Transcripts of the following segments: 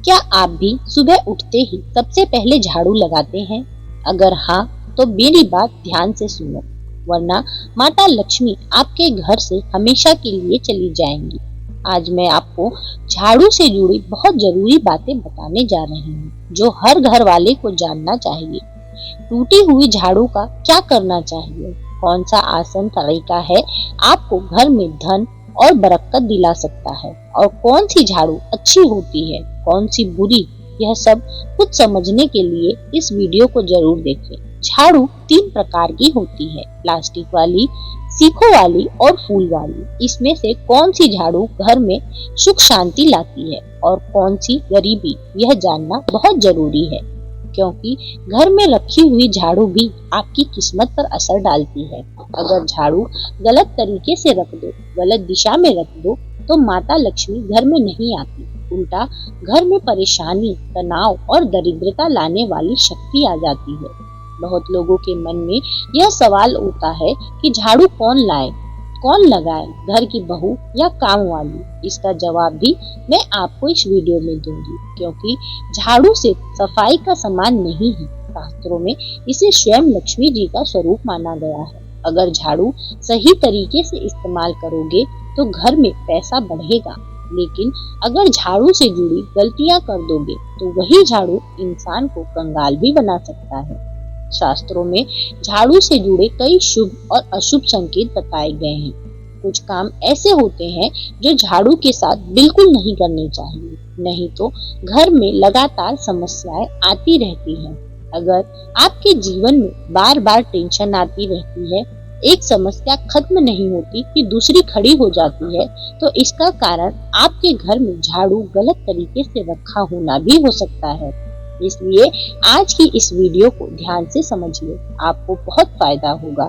क्या आप भी सुबह उठते ही सबसे पहले झाड़ू लगाते हैं? अगर हाँ, तो मेरी बात ध्यान से सुनो, वरना माता लक्ष्मी आपके घर से हमेशा के लिए चली जाएंगी। आज मैं आपको झाड़ू से जुड़ी बहुत जरूरी बातें बताने जा रही हूँ, जो हर घर वाले को जानना चाहिए। टूटी हुई झाड़ू का क्या करना चाहिए? कौन सा आसान तरीका है आपको घर में धन और बरकत दिला सकता है? और कौन सी झाड़ू अच्छी होती है, कौन सी बुरी? यह सब कुछ समझने के लिए इस वीडियो को जरूर देखें। झाड़ू 3 प्रकार की होती है, प्लास्टिक वाली, सीखों वाली और फूल वाली। इसमें से कौन सी झाड़ू घर में सुख शांति लाती है और कौन सी गरीबी, यह जानना बहुत जरूरी है, क्योंकि घर में रखी हुई झाड़ू भी आपकी किस्मत पर असर डालती है। अगर झाड़ू गलत तरीके से रख दो, गलत दिशा में रख दो, तो माता लक्ष्मी घर में नहीं आती। उल्टा घर में परेशानी, तनाव और दरिद्रता लाने वाली शक्ति आ जाती है। बहुत लोगों के मन में यह सवाल उठता है कि झाड़ू कौन लाए, कौन लगाए, घर की बहू या काम वाली? इसका जवाब भी मैं आपको इस वीडियो में दूंगी, क्योंकि झाड़ू सिर्फ सफाई का सामान नहीं है। शास्त्रों में इसे स्वयं लक्ष्मी जी का स्वरूप माना गया है। अगर झाड़ू सही तरीके से इस्तेमाल करोगे तो घर में पैसा बढ़ेगा, लेकिन अगर झाड़ू से जुड़ी गलतियां कर दोगे तो वही झाड़ू इंसान को कंगाल भी बना सकता है। शास्त्रों में झाड़ू से जुड़े कई शुभ और अशुभ संकेत बताए गए हैं। कुछ काम ऐसे होते हैं जो झाड़ू के साथ बिल्कुल नहीं करने चाहिए, नहीं तो घर में लगातार समस्याएं आती रहती हैं। अगर आपके जीवन में बार बार टेंशन आती रहती है, एक समस्या खत्म नहीं होती कि दूसरी खड़ी हो जाती है, तो इसका कारण आपके घर में झाड़ू गलत तरीके से रखा होना भी हो सकता है। इसलिए आज की इस वीडियो को ध्यान से समझिए, आपको बहुत फायदा होगा।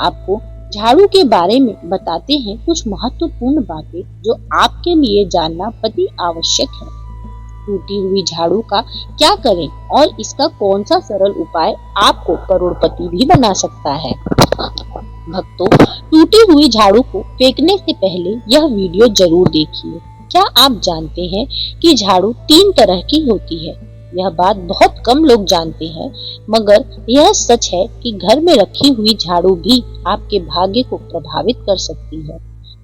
आपको झाड़ू के बारे में बताते हैं कुछ महत्वपूर्ण बातें जो आपके लिए जानना अति आवश्यक है। टूटी हुई झाड़ू का क्या करें और इसका कौन सा सरल उपाय आपको करोड़पति भी बना सकता है। भक्तों, टूटी हुई झाड़ू को फेंकने से पहले यह वीडियो जरूर देखिए। क्या आप जानते हैं कि झाड़ू 3 तरह की होती है? यह बात बहुत कम लोग जानते हैं, मगर यह सच है कि घर में रखी हुई झाड़ू भी आपके भाग्य को प्रभावित कर सकती है।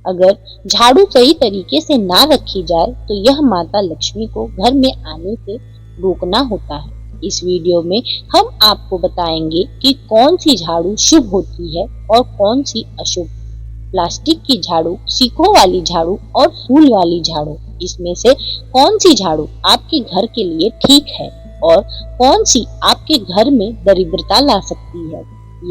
अगर झाड़ू सही तरीके से ना रखी जाए तो यह माता लक्ष्मी को घर में आने से रोकना होता है। इस वीडियो में हम आपको बताएंगे कि कौन सी झाड़ू शुभ होती है और कौन सी अशुभ। प्लास्टिक की झाड़ू, सीखों वाली झाड़ू और फूल वाली झाड़ू, इसमें से कौन सी झाड़ू आपके घर के लिए ठीक है और कौन सी आपके घर में दरिद्रता ला सकती है,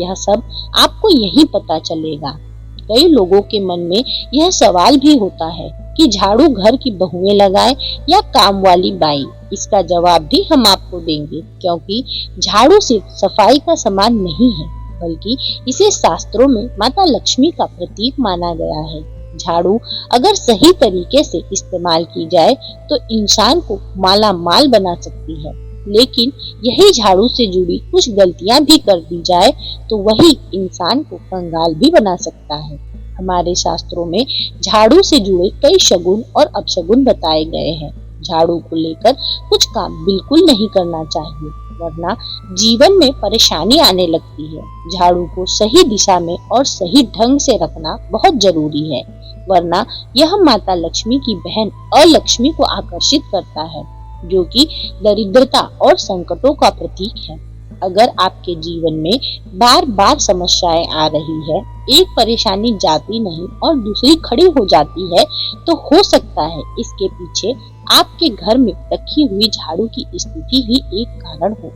यह सब आपको यही पता चलेगा। कई लोगों के मन में यह सवाल भी होता है कि झाड़ू घर की बहुएं लगाएं या काम वाली बाई। इसका जवाब भी हम आपको देंगे, क्योंकि झाड़ू सिर्फ सफाई का सामान नहीं है, बल्कि इसे शास्त्रों में माता लक्ष्मी का प्रतीक माना गया है। झाड़ू अगर सही तरीके से इस्तेमाल की जाए तो इंसान को माला माल बना सकती है, लेकिन यही झाड़ू से जुड़ी कुछ गलतियां भी कर दी जाए तो वही इंसान को कंगाल भी बना सकता है। हमारे शास्त्रों में झाड़ू से जुड़े कई शगुन और अपशगुन बताए गए हैं। झाड़ू को लेकर कुछ काम बिल्कुल नहीं करना चाहिए, वरना जीवन में परेशानी आने लगती है। झाड़ू को सही दिशा में और सही ढंग से रखना बहुत जरूरी है, वरना यह माता लक्ष्मी की बहन अलक्ष्मी को आकर्षित करता है, जो कि दरिद्रता और संकटों का प्रतीक है। अगर आपके जीवन में बार बार समस्याएं आ रही है, एक परेशानी जाती नहीं और दूसरी खड़ी हो जाती है, तो हो सकता है इसके पीछे आपके घर में रखी हुई झाड़ू की स्थिति ही एक कारण हो।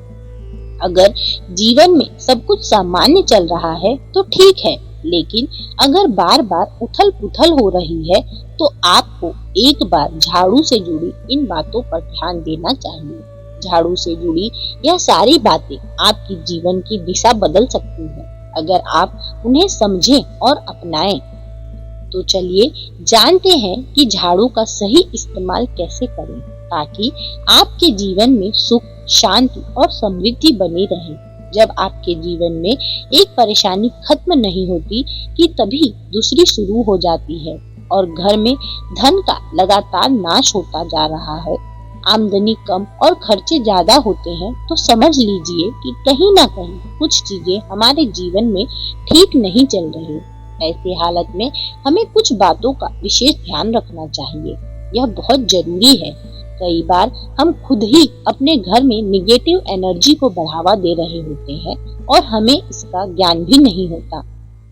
अगर जीवन में सब कुछ सामान्य चल रहा है तो ठीक है, लेकिन अगर बार बार उथल पुथल हो रही है तो आपको एक बार झाड़ू से जुड़ी इन बातों पर ध्यान देना चाहिए। झाड़ू से जुड़ी यह सारी बातें आपकी जीवन की दिशा बदल सकती हैं, अगर आप उन्हें समझें और अपनाएं। तो चलिए जानते हैं कि झाड़ू का सही इस्तेमाल कैसे करें, ताकि आपके जीवन में सुख, शांति और समृद्धि बनी रहे। जब आपके जीवन में एक परेशानी खत्म नहीं होती कि तभी दूसरी शुरू हो जाती है और घर में धन का लगातार नाश होता जा रहा है। आमदनी कम और खर्चे ज्यादा होते हैं तो समझ लीजिए कि कहीं ना कहीं कुछ चीजें हमारे जीवन में ठीक नहीं चल रही। ऐसी हालत में हमें कुछ बातों का विशेष ध्यान रखना चाहिए, यह बहुत जरूरी है। कई बार हम खुद ही अपने घर में निगेटिव एनर्जी को बढ़ावा दे रहे होते हैं और हमें इसका ज्ञान भी नहीं होता।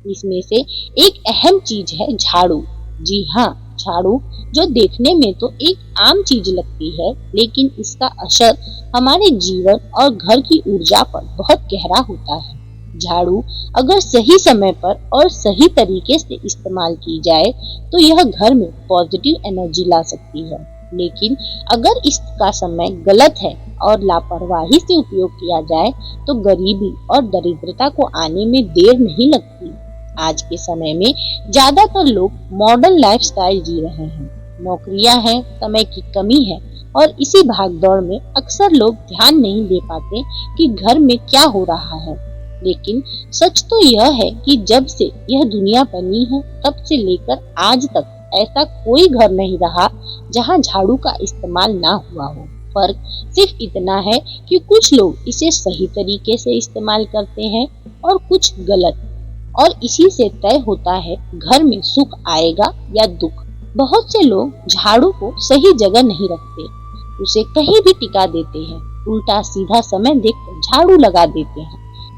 इसमें से एक अहम चीज है झाड़ू। जी हाँ, झाड़ू जो देखने में तो एक आम चीज लगती है, लेकिन इसका असर हमारे जीवन और घर की ऊर्जा पर बहुत गहरा होता है। झाड़ू अगर सही समय पर और सही तरीके से इस्तेमाल की जाए तो यह घर में पॉजिटिव एनर्जी ला सकती है, लेकिन अगर इसका समय गलत है और लापरवाही से उपयोग किया जाए तो गरीबी और दरिद्रता को आने में देर नहीं लगती। आज के समय में ज्यादातर लोग मॉडर्न लाइफस्टाइल जी रहे हैं, नौकरियां हैं, समय की कमी है और इसी भागदौड़ में अक्सर लोग ध्यान नहीं दे पाते कि घर में क्या हो रहा है। लेकिन सच तो यह है कि जब से यह दुनिया बनी है तब से लेकर आज तक ऐसा कोई घर नहीं रहा जहां झाड़ू का इस्तेमाल ना हुआ हो। फर्क सिर्फ इतना है कि कुछ लोग इसे सही तरीके से इस्तेमाल करते हैं और कुछ गलत, और इसी से तय होता है घर में सुख आएगा या दुख। बहुत से लोग झाड़ू को सही जगह नहीं रखते, उसे कहीं भी टिका देते हैं, उल्टा सीधा समय देखकर झाड़ू लगा देते हैं,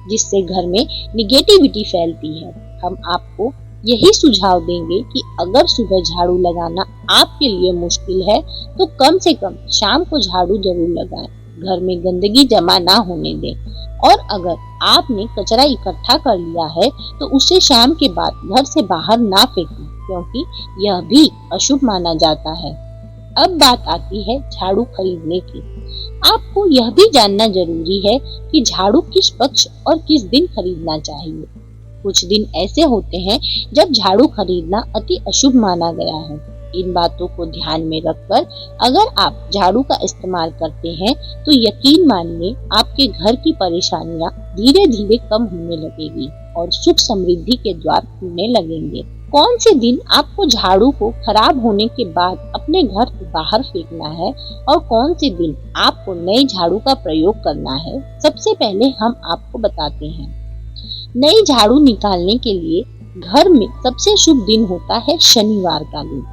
जिससे घर में निगेटिविटी फैलती है। हम आपको यही सुझाव देंगे कि अगर सुबह झाड़ू लगाना आपके लिए मुश्किल है तो कम से कम शाम को झाड़ू जरूर लगाएं। घर में गंदगी जमा ना होने दें, और अगर आपने कचरा इकट्ठा कर लिया है तो उसे शाम के बाद घर से बाहर ना फेंकें, क्योंकि यह भी अशुभ माना जाता है। अब बात आती है झाड़ू खरीदने की। आपको यह भी जानना जरूरी है कि झाड़ू किस पक्ष और किस दिन खरीदना चाहिए। कुछ दिन ऐसे होते हैं जब झाड़ू खरीदना अति अशुभ माना गया है। इन बातों को ध्यान में रखकर अगर आप झाड़ू का इस्तेमाल करते हैं तो यकीन मानिए आपके घर की परेशानियां धीरे धीरे कम होने लगेगी और सुख समृद्धि के द्वार खुलने लगेंगे। कौन से दिन आपको झाड़ू को खराब होने के बाद अपने घर से बाहर फेंकना है और कौन से दिन आपको नए झाड़ू का प्रयोग करना है, सबसे पहले हम आपको बताते हैं। नई झाड़ू निकालने के लिए घर में सबसे शुभ दिन होता है शनिवार का दिन।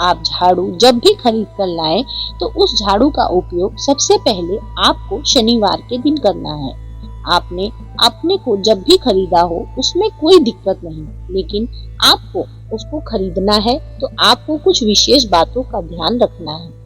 आप झाड़ू जब भी खरीद कर लाएं तो उस झाड़ू का उपयोग सबसे पहले आपको शनिवार के दिन करना है। आपने अपने को जब भी खरीदा हो उसमें कोई दिक्कत नहीं, लेकिन आपको उसको खरीदना है तो आपको कुछ विशेष बातों का ध्यान रखना है।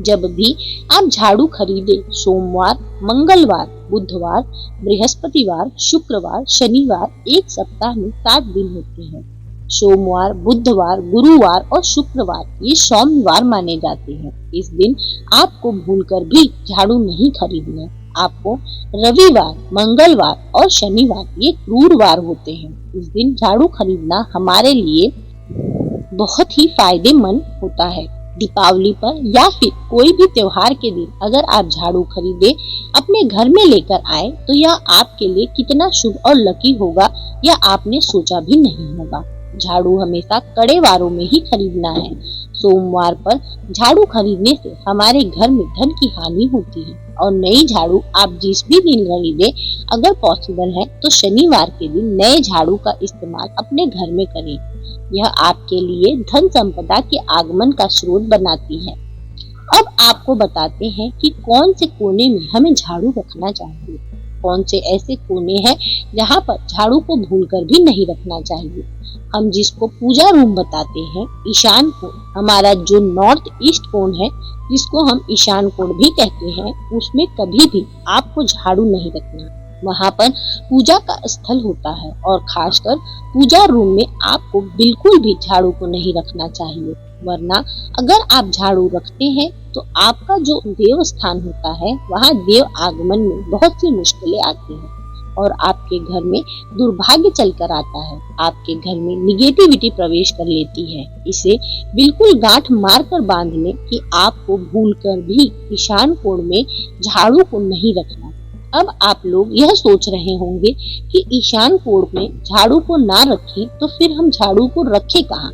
जब भी आप झाड़ू खरीदे, सोमवार, मंगलवार, बुधवार, बृहस्पतिवार, शुक्रवार, शनिवार, एक सप्ताह में 7 दिन होते हैं। सोमवार, बुधवार, गुरुवार और शुक्रवार ये सोमवार माने जाते हैं। इस दिन आपको भूलकर भी झाड़ू नहीं खरीदना। आपको रविवार, मंगलवार और शनिवार ये क्रूरवार होते हैं। इस दिन झाड़ू खरीदना हमारे लिए बहुत ही फायदेमंद होता है। दीपावली पर या फिर कोई भी त्योहार के दिन अगर आप झाड़ू खरीदे अपने घर में लेकर आए तो यह आपके लिए कितना शुभ और लकी होगा यह आपने सोचा भी नहीं होगा। झाड़ू हमेशा कड़े वारों में ही खरीदना है। सोमवार पर झाड़ू खरीदने से हमारे घर में धन की हानि होती है और नई झाड़ू आप जिस भी दिन खरीदे अगर पॉसिबल है तो शनिवार के दिन नए झाड़ू का इस्तेमाल अपने घर में करें। यह आपके लिए धन संपदा के आगमन का स्रोत बनाती है। अब आपको बताते हैं कि कौन से कोने में हमें झाड़ू रखना चाहिए, कौन से ऐसे कोने हैं जहाँ पर झाड़ू को भूलकर भी नहीं रखना चाहिए। हम जिसको पूजा रूम बताते हैं, ईशान कोण, हमारा जो नॉर्थ ईस्ट कोण है जिसको हम ईशान कोण भी कहते हैं, उसमें कभी भी आपको झाड़ू नहीं रखना। वहाँ पर पूजा का स्थल होता है और खासकर पूजा रूम में आपको बिल्कुल भी झाड़ू को नहीं रखना चाहिए, वरना अगर आप झाड़ू रखते हैं तो आपका जो देव स्थान होता है वहाँ देव आगमन में बहुत सी मुश्किलें आती हैं और आपके घर में दुर्भाग्य चलकर आता है। आपके घर में निगेटिविटी प्रवेश कर लेती है। इसे बिल्कुल गांठ मार कर बांध लें कि आपको भूलकर भी ईशान कोण में झाड़ू को नहीं रखना। अब आप लोग यह सोच रहे होंगे कि ईशान कोण में झाड़ू को ना रखें तो फिर हम झाड़ू को रखें कहाँ?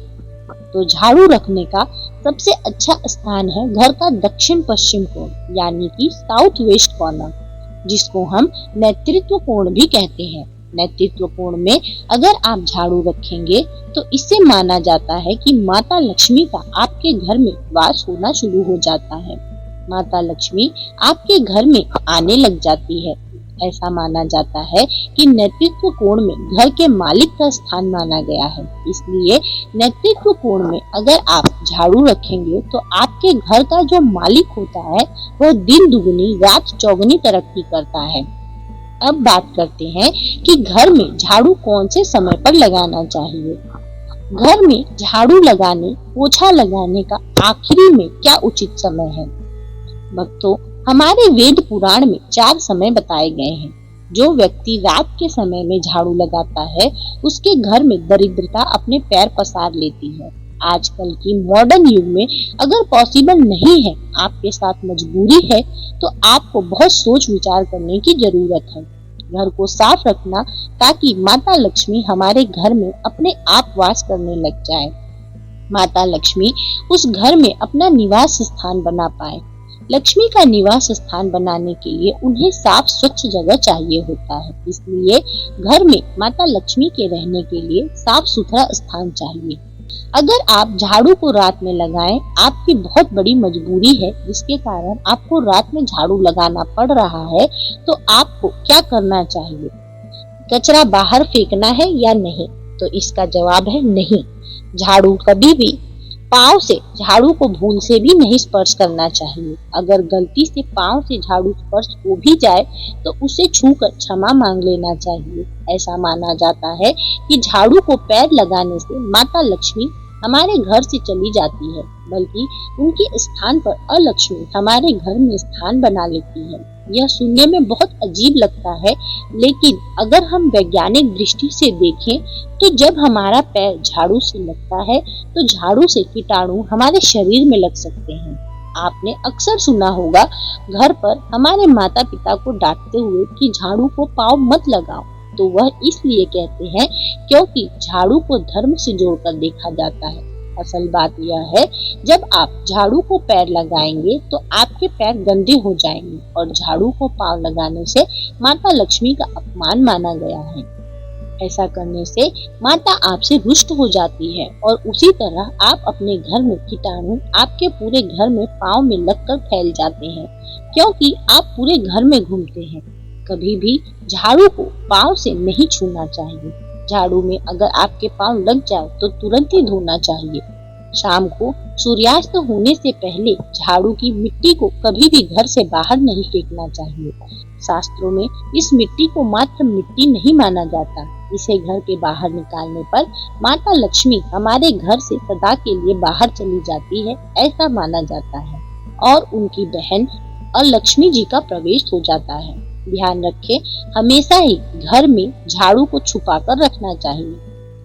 तो झाड़ू रखने का सबसे अच्छा स्थान है घर का दक्षिण पश्चिम कोण, यानी कि साउथ वेस्ट कॉर्नर, जिसको हम नेतृत्व कोण भी कहते हैं। नेतृत्व कोण में अगर आप झाड़ू रखेंगे तो इससे माना जाता है कि माता लक्ष्मी का आपके घर में वास होना शुरू हो जाता है। माता लक्ष्मी आपके घर में आने लग जाती है। ऐसा माना जाता है कि नेतृत्व कोण में घर के मालिक का स्थान माना गया है। इसलिए नेतृत्व कोण में अगर आप झाड़ू रखेंगे तो आपके घर का जो मालिक होता है वह दिन दुगनी रात चौगुनी तरक्की करता है। अब बात करते हैं कि घर में झाड़ू कौन से समय पर लगाना चाहिए। घर में झाड़ू लगाने, पोछा लगाने का आखिरी में क्या उचित समय है? भक्तों, हमारे वेद पुराण में 4 समय बताए गए हैं। जो व्यक्ति रात के समय में झाड़ू लगाता है उसके घर में दरिद्रता अपने पैर पसार लेती है। आजकल की मॉडर्न युग में अगर पॉसिबल नहीं है, आपके साथ मजबूरी है, तो आपको बहुत सोच विचार करने की जरूरत है। घर को साफ रखना ताकि माता लक्ष्मी हमारे घर में अपने आप वास करने लग जाए। माता लक्ष्मी उस घर में अपना निवास स्थान बना पाए। लक्ष्मी का निवास स्थान बनाने के लिए उन्हें साफ स्वच्छ जगह चाहिए होता है। इसलिए घर में माता लक्ष्मी के रहने के लिए साफ सुथरा स्थान चाहिए। अगर आप झाड़ू को रात में लगाएं, आपकी बहुत बड़ी मजबूरी है जिसके कारण आपको रात में झाड़ू लगाना पड़ रहा है, तो आपको क्या करना चाहिए? कचरा बाहर फेंकना है या नहीं? तो इसका जवाब है नहीं। झाड़ू कभी भी पाँव से झाड़ू को भूल से भी नहीं स्पर्श करना चाहिए। अगर गलती से पाँव से झाड़ू स्पर्श हो भी जाए तो उसे छूकर क्षमा मांग लेना चाहिए। ऐसा माना जाता है कि झाड़ू को पैर लगाने से माता लक्ष्मी हमारे घर से चली जाती है, बल्कि उनके स्थान पर अलक्ष्मी हमारे घर में स्थान बना लेती है। यह सुनने में बहुत अजीब लगता है, लेकिन अगर हम वैज्ञानिक दृष्टि से देखें तो जब हमारा पैर झाड़ू से लगता है तो झाड़ू से कीटाणु हमारे शरीर में लग सकते हैं। आपने अक्सर सुना होगा घर पर हमारे माता पिता को डांटते हुए कि झाड़ू को पाँव मत लगाओ, तो वह इसलिए कहते हैं क्योंकि झाड़ू को धर्म से जोड़कर देखा जाता है। असल बात यह है, जब आप झाड़ू को पैर लगाएंगे तो आपके पैर गंदे हो जाएंगे और झाड़ू को पाँव लगाने से माता लक्ष्मी का अपमान माना गया है। ऐसा करने से माता आपसे रुष्ट हो जाती है और उसी तरह आप अपने घर में कीटाणु आपके पूरे घर में पाँव में लगकर फैल जाते हैं, क्योंकि आप पूरे घर में घूमते हैं। कभी भी झाड़ू को पाँव से नहीं छूना चाहिए। झाड़ू में अगर आपके पाँव लग जाए तो तुरंत ही धोना चाहिए। शाम को सूर्यास्त होने से पहले झाड़ू की मिट्टी को कभी भी घर से बाहर नहीं फेंकना चाहिए। शास्त्रों में इस मिट्टी को मात्र मिट्टी नहीं माना जाता। इसे घर के बाहर निकालने पर माता लक्ष्मी हमारे घर से सदा के लिए बाहर चली जाती है, ऐसा माना जाता है, और उनकी बहन और लक्ष्मी जी का प्रवेश हो जाता है। ध्यान रखें, हमेशा ही घर में झाड़ू को छुपा कर रखना चाहिए।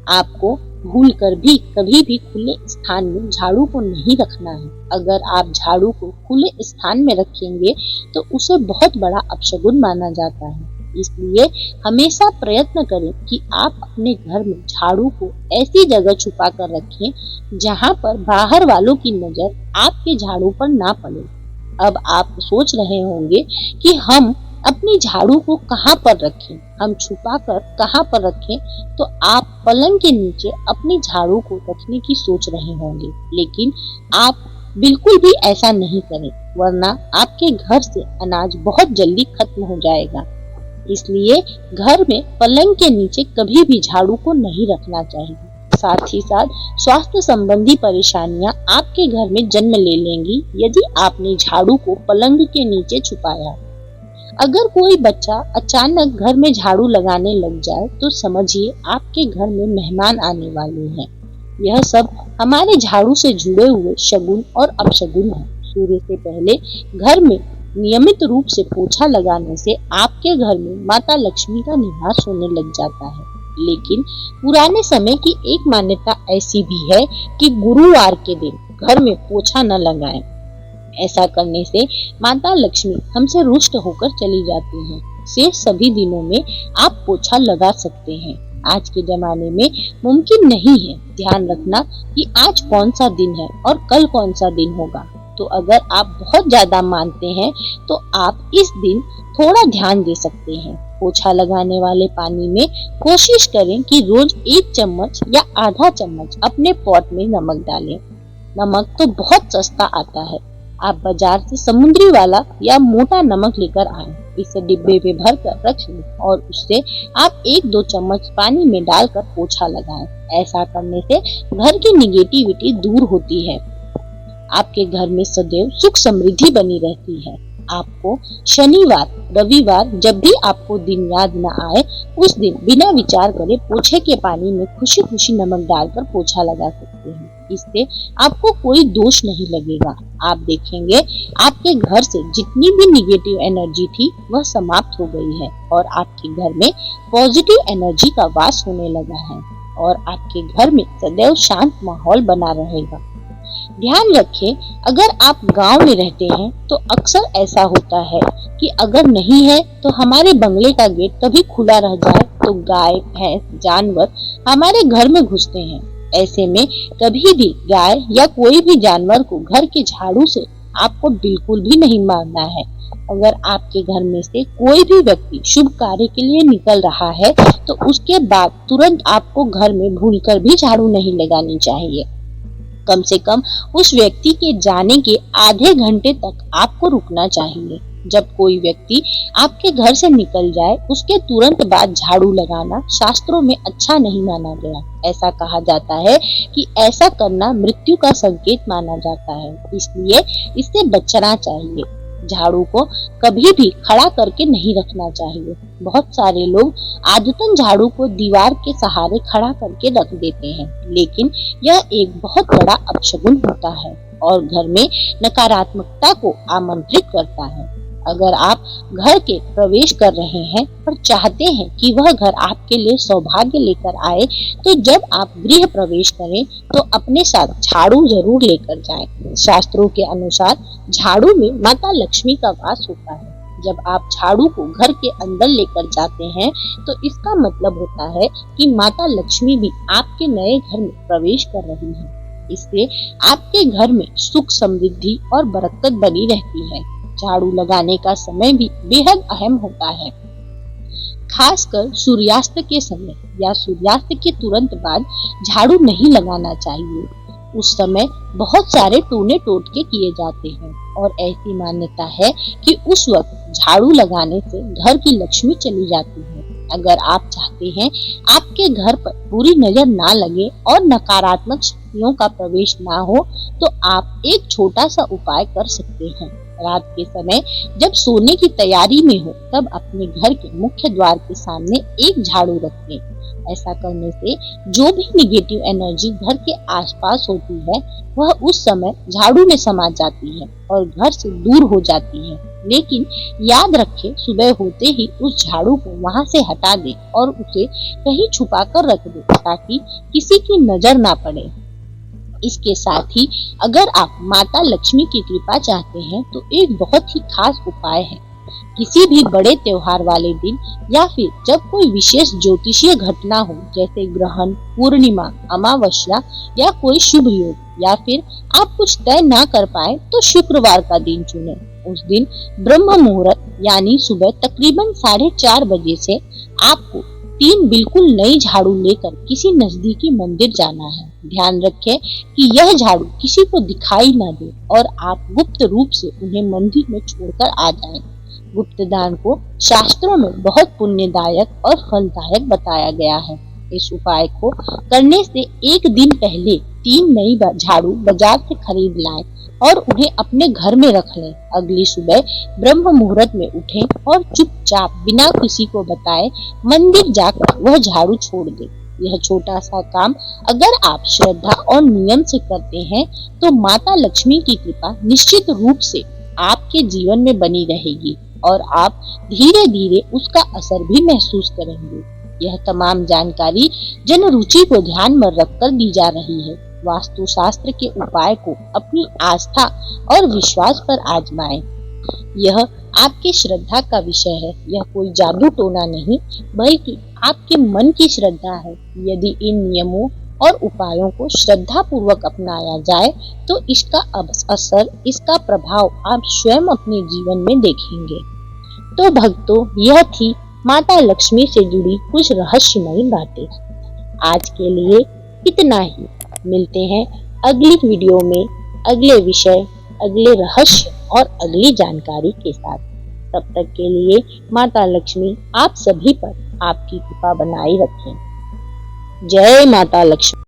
आपको भूलकर भी कभी भी खुले स्थान में झाड़ू को नहीं रखना है। अगर आप झाड़ू को खुले स्थान में रखेंगे तो उसे बहुत बड़ा अपशगुन माना जाता है। इसलिए हमेशा प्रयत्न करें कि आप अपने घर में झाड़ू को ऐसी जगह छुपा कर रखें जहां पर बाहर वालों की नजर आपके झाड़ू पर ना पड़े। अब आप सोच रहे होंगे कि हम अपनी झाड़ू को कहां पर रखें, हम छुपा कर कहां पर रखें, तो आप पलंग के नीचे अपनी झाड़ू को रखने की सोच रहे होंगे, लेकिन आप बिल्कुल भी ऐसा नहीं करें, वरना आपके घर से अनाज बहुत जल्दी खत्म हो जाएगा। इसलिए घर में पलंग के नीचे कभी भी झाड़ू को नहीं रखना चाहिए। साथ ही साथ स्वास्थ्य संबंधी परेशानियां आपके घर में जन्म ले लेंगी यदि आपने झाड़ू को पलंग के नीचे छुपाया। अगर कोई बच्चा अचानक घर में झाड़ू लगाने लग जाए तो समझिए आपके घर में मेहमान आने वाले हैं। यह सब हमारे झाड़ू से जुड़े हुए शगुन और अपशगुन है। सूर्य से पहले घर में नियमित रूप से पोछा लगाने से आपके घर में माता लक्ष्मी का निवास होने लग जाता है। लेकिन पुराने समय की एक मान्यता ऐसी भी है कि गुरुवार के दिन घर में पोछा न लगाएं। ऐसा करने से माता लक्ष्मी हमसे रुष्ट होकर चली जाती हैं। शेष सभी दिनों में आप पोछा लगा सकते हैं। आज के जमाने में मुमकिन नहीं है ध्यान रखना कि आज कौन सा दिन है और कल कौन सा दिन होगा। तो अगर आप बहुत ज्यादा मानते हैं तो आप इस दिन थोड़ा ध्यान दे सकते हैं। पोछा लगाने वाले पानी में कोशिश करें कि रोज 1 चम्मच या आधा चम्मच अपने पॉट में नमक डालें। नमक तो बहुत सस्ता आता है, आप बाजार से समुद्री वाला या मोटा नमक लेकर आएं। इसे डिब्बे में भर कर रख लें और उससे आप 1-2 चम्मच पानी में डालकर पोछा लगाएं। ऐसा करने से घर की निगेटिविटी दूर होती है। आपके घर में सदैव सुख समृद्धि बनी रहती है। आपको शनिवार, रविवार जब भी आपको दिन याद न आए उस दिन बिना विचार करे पोछे के पानी में खुशी खुशी नमक डालकर पोछा लगा सकते हैं। इससे आपको कोई दोष नहीं लगेगा। आप देखेंगे आपके घर से जितनी भी निगेटिव एनर्जी थी वह समाप्त हो गई है और आपके घर में पॉजिटिव एनर्जी का वास होने लगा है और आपके घर में सदैव शांत माहौल बना रहेगा। ध्यान रखें, अगर आप गांव में रहते हैं तो अक्सर ऐसा होता है कि अगर नहीं है तो हमारे बंगले का गेट कभी खुला रह जाए तो गाय, भैंस, जानवर हमारे घर में घुसते हैं। ऐसे में कभी भी गाय या कोई भी जानवर को घर के झाड़ू से आपको बिल्कुल भी नहीं मारना है। अगर आपके घर में से कोई भी व्यक्ति शुभ कार्य के लिए निकल रहा है तो उसके बाद तुरंत आपको घर में भूलकर भी झाड़ू नहीं लगानी चाहिए। कम से कम उस व्यक्ति के जाने के आधे घंटे तक आपको रुकना चाहिए। जब कोई व्यक्ति आपके घर से निकल जाए उसके तुरंत बाद झाड़ू लगाना शास्त्रों में अच्छा नहीं माना गया। ऐसा कहा जाता है कि ऐसा करना मृत्यु का संकेत माना जाता है, इसलिए इससे बचना चाहिए। झाड़ू को कभी भी खड़ा करके नहीं रखना चाहिए। बहुत सारे लोग आदतन झाड़ू को दीवार के सहारे खड़ा करके रख देते हैं, लेकिन यह एक बहुत बड़ा अपशगुन होता है और घर में नकारात्मकता को आमंत्रित करता है। अगर आप घर के प्रवेश कर रहे हैं और चाहते हैं कि वह घर आपके लिए सौभाग्य लेकर आए, तो जब आप गृह प्रवेश करें तो अपने साथ झाड़ू जरूर लेकर जाएं। शास्त्रों के अनुसार झाड़ू में माता लक्ष्मी का वास होता है। जब आप झाड़ू को घर के अंदर लेकर जाते हैं तो इसका मतलब होता है कि माता लक्ष्मी भी आपके नए घर में प्रवेश कर रही है। इससे आपके घर में सुख, समृद्धि और बरकत बनी रहती है। झाड़ू लगाने का समय भी बेहद अहम होता है, खासकर सूर्यास्त के समय या सूर्यास्त के तुरंत बाद झाड़ू नहीं लगाना चाहिए। उस समय बहुत सारे टोने टोटके किए जाते हैं और ऐसी मान्यता है कि उस वक्त झाड़ू लगाने से घर की लक्ष्मी चली जाती है। अगर आप चाहते हैं आपके घर पर बुरी नजर ना लगे और नकारात्मक शक्तियों का प्रवेश ना हो तो आप एक छोटा सा उपाय कर सकते हैं। रात के समय जब सोने की तैयारी में हो तब अपने घर के मुख्य द्वार के सामने एक झाड़ू रख लें। ऐसा करने से जो भी निगेटिव एनर्जी घर के आसपास होती है वह उस समय झाड़ू में समा जाती है और घर से दूर हो जाती है। लेकिन याद रखें, सुबह होते ही उस झाड़ू को वहां से हटा दें और उसे कहीं छुपा कर रख दें ताकि किसी की नजर ना पड़े। इसके साथ ही अगर आप माता लक्ष्मी की कृपा चाहते हैं तो एक बहुत ही खास उपाय है। किसी भी बड़े त्योहार वाले दिन या फिर जब कोई विशेष ज्योतिषीय घटना हो जैसे ग्रहण, पूर्णिमा, अमावस्या या कोई शुभ योग, या फिर आप कुछ तय ना कर पाए तो शुक्रवार का दिन चुनें। उस दिन ब्रह्म मुहूर्त यानी सुबह तकरीबन 4:30 बजे से आपको 3 बिल्कुल नई झाड़ू लेकर किसी नजदीकी मंदिर जाना है। ध्यान रखें कि यह झाड़ू किसी को दिखाई ना दे और आप गुप्त रूप से उन्हें मंदिर में छोड़कर आ जाएं। गुप्त दान को शास्त्रों में बहुत पुण्यदायक और फलदायक बताया गया है। इस उपाय को करने से एक दिन पहले 3 नई झाड़ू बाजार से खरीद लाएं और उन्हें अपने घर में रख लें। अगली सुबह ब्रह्म मुहूर्त में उठें और चुपचाप बिना किसी को बताए मंदिर जाकर वह झाड़ू छोड़ दें। यह छोटा सा काम अगर आप श्रद्धा और नियम से करते हैं तो माता लक्ष्मी की कृपा निश्चित रूप से आपके जीवन में बनी रहेगी और आप धीरे धीरे उसका असर भी महसूस करेंगे। यह तमाम जानकारी जन रुचि को ध्यान में रखकर दी जा रही है। वास्तु शास्त्र के उपाय को अपनी आस्था और विश्वास पर आजमाएं। यह आपकी श्रद्धा का विषय है। यह कोई जादू टोना नहीं बल्कि आपके मन की श्रद्धा है। यदि इन नियमों और उपायों को श्रद्धा पूर्वक अपनाया जाए तो इसका असर, इसका प्रभाव आप स्वयं अपने जीवन में देखेंगे। तो भक्तों, यह थी माता लक्ष्मी से जुड़ी कुछ रहस्यमयी बातें। आज के लिए इतना ही। मिलते हैं अगली वीडियो में अगले विषय, अगले रहस्य और अगली जानकारी के साथ। तब तक के लिए माता लक्ष्मी आप सभी पर आपकी कृपा बनाए रखें। जय माता लक्ष्मी।